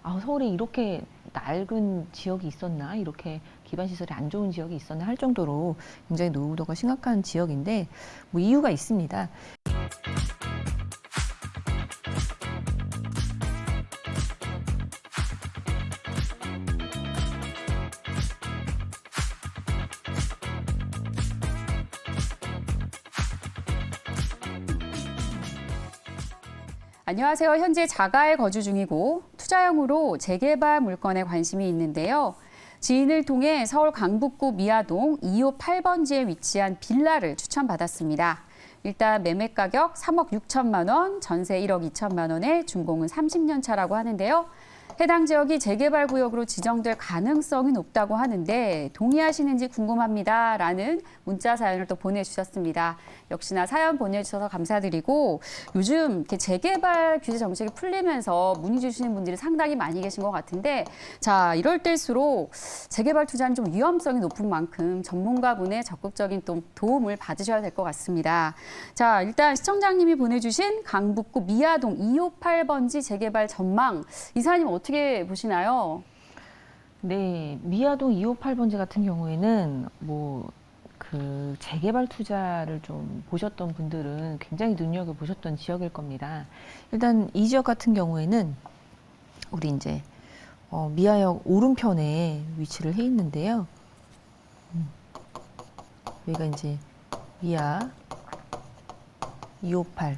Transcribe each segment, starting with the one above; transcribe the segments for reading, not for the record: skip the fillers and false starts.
아, 서울에 이렇게 낡은 지역이 있었나? 이렇게 기반 시설이 안 좋은 지역이 있었나 할 정도로 굉장히 노후도가 심각한 지역인데 뭐 이유가 있습니다. 안녕하세요. 현재 자가에 거주 중이고 투자형으로 재개발 물건에 관심이 있는데요. 지인을 통해 서울 강북구 미아동 2호 8번지에 위치한 빌라를 추천받았습니다. 일단 매매 가격 3억 6천만 원, 전세 1억 2천만 원에 준공은 30년 차라고 하는데요. 해당 지역이 재개발 구역으로 지정될 가능성이 높다고 하는데 동의하시는지 궁금합니다라는 문자 사연을 또 보내주셨습니다. 역시나 사연 보내주셔서 감사드리고 요즘 이렇게 재개발 규제 정책이 풀리면서 문의 주시는 분들이 상당히 많이 계신 것 같은데 자 이럴 때일수록 재개발 투자는 좀 위험성이 높은 만큼 전문가분의 적극적인 또 도움을 받으셔야 될 것 같습니다. 자 일단 시청자님이 보내주신 강북구 미아동 258번지 재개발 전망 이사님 어떻게 보시나요? 네, 미아동 258번지 같은 경우에는 그 재개발 투자를 좀 보셨던 분들은 굉장히 눈여겨보셨던 지역일 겁니다. 일단 이 지역 같은 경우에는 우리 이제 미아역 오른편에 위치를 해 있는데요. 여기가 이제 미아 258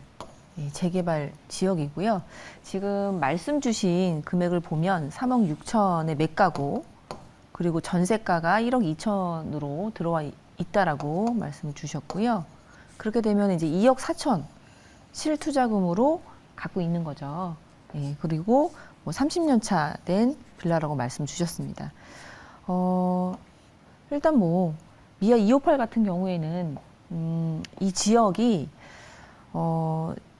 재개발 지역이고요. 지금 말씀 주신 금액을 보면 3억 6천에 매가고 그리고 전세가가 1억 2천으로 들어와 있다라고 말씀을 주셨고요. 그렇게 되면 이제 2억 4천 실투자금으로 갖고 있는 거죠. 그리고 뭐 30년 차 된 빌라라고 말씀 주셨습니다. 일단 미아 258 같은 경우에는 이 지역이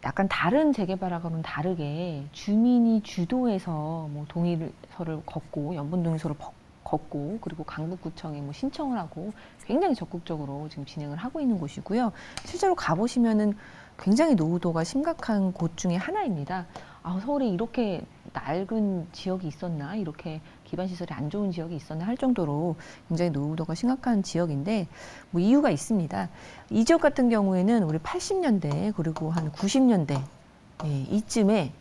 약간 다른 재개발하고는 다르게 주민이 주도해서 동의서를 걷고 연분동의서를 걷고 그리고 강북구청에 신청을 하고 굉장히 적극적으로 지금 진행을 하고 있는 곳이고요. 실제로 가보시면은 굉장히 노후도가 심각한 곳 중에 하나입니다. 아, 서울에 이렇게 낡은 지역이 있었나? 이렇게 기반 시설이 안 좋은 지역이 있었나 할 정도로 굉장히 노후도가 심각한 지역인데 뭐 이유가 있습니다. 이 지역 같은 경우에는 우리 80년대 그리고 한 90년대 이쯤에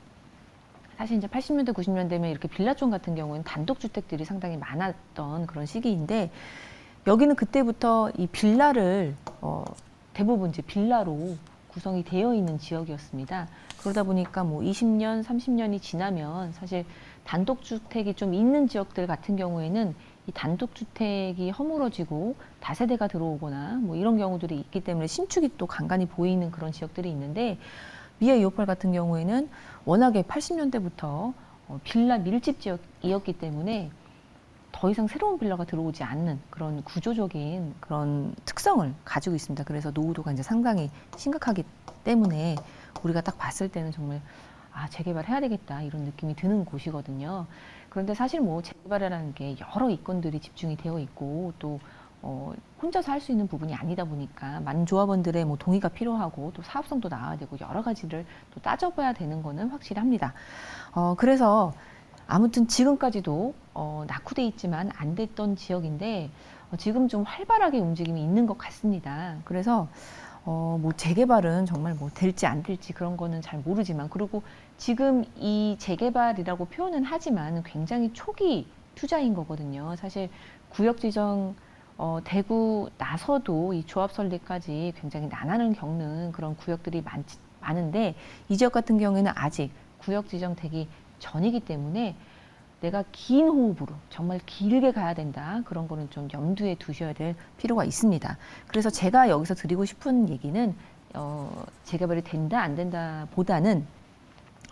사실 이제 80년대 90년대면 이렇게 빌라촌 같은 경우에는 단독주택들이 상당히 많았던 그런 시기인데 여기는 그때부터 이 빌라를 대부분 이제 빌라로 구성이 되어 있는 지역이었습니다. 그러다 보니까 20년, 30년이 지나면 사실 단독주택이 좀 있는 지역들 같은 경우에는 이 단독주택이 허물어지고 다세대가 들어오거나 이런 경우들이 있기 때문에 신축이 또 간간히 보이는 그런 지역들이 있는데 미아 258 같은 경우에는 워낙에 80년대부터 빌라 밀집 지역이었기 때문에 더 이상 새로운 빌라가 들어오지 않는 그런 구조적인 그런 특성을 가지고 있습니다. 그래서 노후도가 이제 상당히 심각하기 때문에 우리가 딱 봤을 때는 정말 재개발해야 되겠다 이런 느낌이 드는 곳이거든요. 그런데 사실 재개발이라는 게 여러 이건들이 집중이 되어 있고 또 혼자서 할 수 있는 부분이 아니다 보니까 많은 조합원들의 동의가 필요하고 또 사업성도 나와야 되고 여러 가지를 또 따져봐야 되는 거는 확실합니다. 그래서 아무튼 지금까지도 낙후돼 있지만 안 됐던 지역인데 지금 좀 활발하게 움직임이 있는 것 같습니다. 그래서 재개발은 정말 될지 안 될지 그런 거는 잘 모르지만 그리고 지금 이 재개발이라고 표현은 하지만 굉장히 초기 투자인 거거든요. 사실 구역 지정 되고 나서도 이 조합 설립까지 굉장히 난항을 겪는 그런 구역들이 많은데 이 지역 같은 경우에는 아직 구역 지정되기 전이기 때문에 내가 긴 호흡으로 정말 길게 가야 된다. 그런 거는 좀 염두에 두셔야 될 필요가 있습니다. 그래서 제가 여기서 드리고 싶은 얘기는 재개발이 된다 안 된다 보다는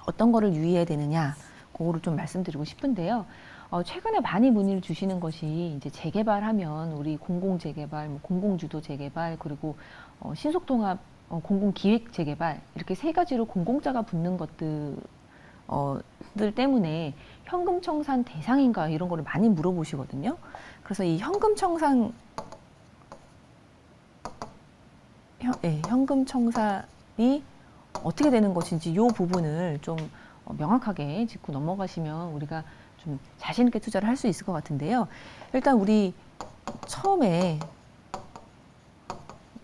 어떤 거를 유의해야 되느냐 그거를 좀 말씀드리고 싶은데요. 최근에 많이 문의를 주시는 것이 이제 재개발하면 우리 공공재개발, 공공주도 재개발 그리고 신속통합 공공기획 재개발 이렇게 세 가지로 공공자가 붙는 것들 때문에 현금 청산 대상인가 이런 거를 많이 물어보시거든요. 그래서 이 현금 청산이 어떻게 되는 것인지 이 부분을 좀 명확하게 짚고 넘어가시면 우리가 좀 자신 있게 투자를 할 수 있을 것 같은데요. 일단 우리 처음에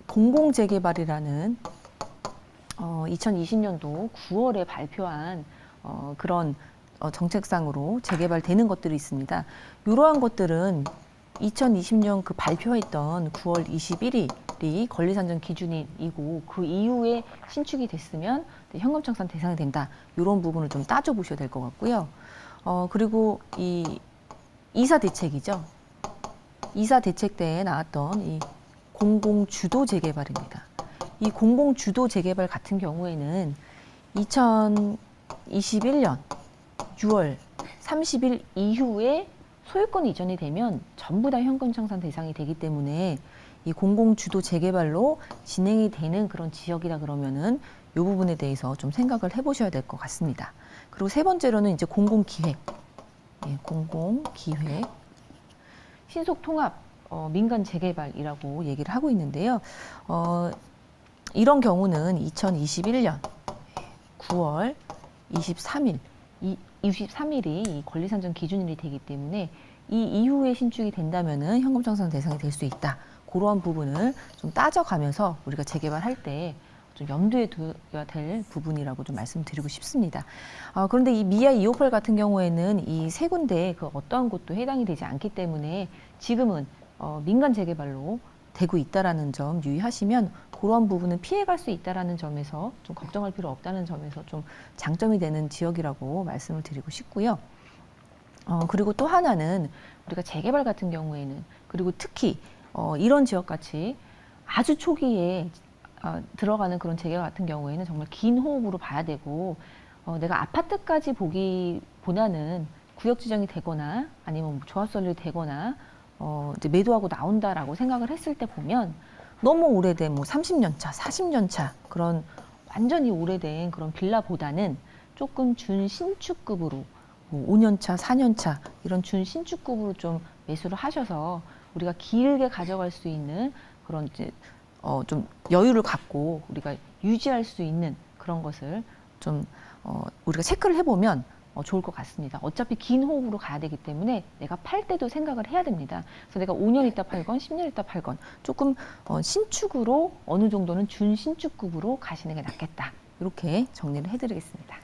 공공재개발이라는 2020년도 9월에 발표한 그런 정책상으로 재개발되는 것들이 있습니다. 이러한 것들은 2020년 그 발표했던 9월 21일이 권리산정 기준이고 그 이후에 신축이 됐으면 현금청산 대상이 된다. 이런 부분을 좀 따져보셔야 될 것 같고요. 그리고 이 이사 대책이죠. 이사 대책 때에 나왔던 이 공공주도 재개발입니다. 이 공공주도 재개발 같은 경우에는 2021년 6월 30일 이후에 소유권 이전이 되면 전부 다 현금청산 대상이 되기 때문에 이 공공주도 재개발로 진행이 되는 그런 지역이다 그러면은 이 부분에 대해서 좀 생각을 해보셔야 될 것 같습니다. 그리고 세 번째로는 이제 공공기획, 공공기획, 신속통합 민간 재개발이라고 얘기를 하고 있는데요. 이런 경우는 2021년 9월 23일이 권리산정 기준일이 되기 때문에 이 이후에 신축이 된다면은 현금청산 대상이 될 수 있다. 그러한 부분을 좀 따져가면서 우리가 재개발할 때 좀 염두에 둬야 될 부분이라고 좀 말씀드리고 싶습니다. 그런데 이 미아 258 같은 경우에는 이 세 군데 그 어떠한 곳도 해당이 되지 않기 때문에 지금은 민간 재개발로 되고 있다라는 점 유의하시면 그런 부분은 피해갈 수 있다라는 점에서 좀 걱정할 필요 없다는 점에서 좀 장점이 되는 지역이라고 말씀을 드리고 싶고요. 그리고 또 하나는 우리가 재개발 같은 경우에는 그리고 특히 이런 지역같이 아주 초기에 들어가는 그런 재개발 같은 경우에는 정말 긴 호흡으로 봐야 되고 내가 아파트까지 보기보다는 구역 지정이 되거나 아니면 뭐 조합 설립이 되거나 이제 매도하고 나온다라고 생각을 했을 때 보면 너무 오래된 뭐 30년 차, 40년 차 그런 완전히 오래된 그런 빌라보다는 조금 준신축급으로 뭐 5년 차, 4년 차 이런 준신축급으로 좀 매수를 하셔서 우리가 길게 가져갈 수 있는 그런 이제 좀 여유를 갖고 우리가 유지할 수 있는 그런 것을 좀 우리가 체크를 해보면 좋을 것 같습니다. 어차피 긴 호흡으로 가야 되기 때문에 내가 팔 때도 생각을 해야 됩니다. 그래서 내가 5년 있다 팔건 10년 있다 팔건 조금 신축으로 어느 정도는 준신축급으로 가시는 게 낫겠다. 이렇게 정리를 해드리겠습니다.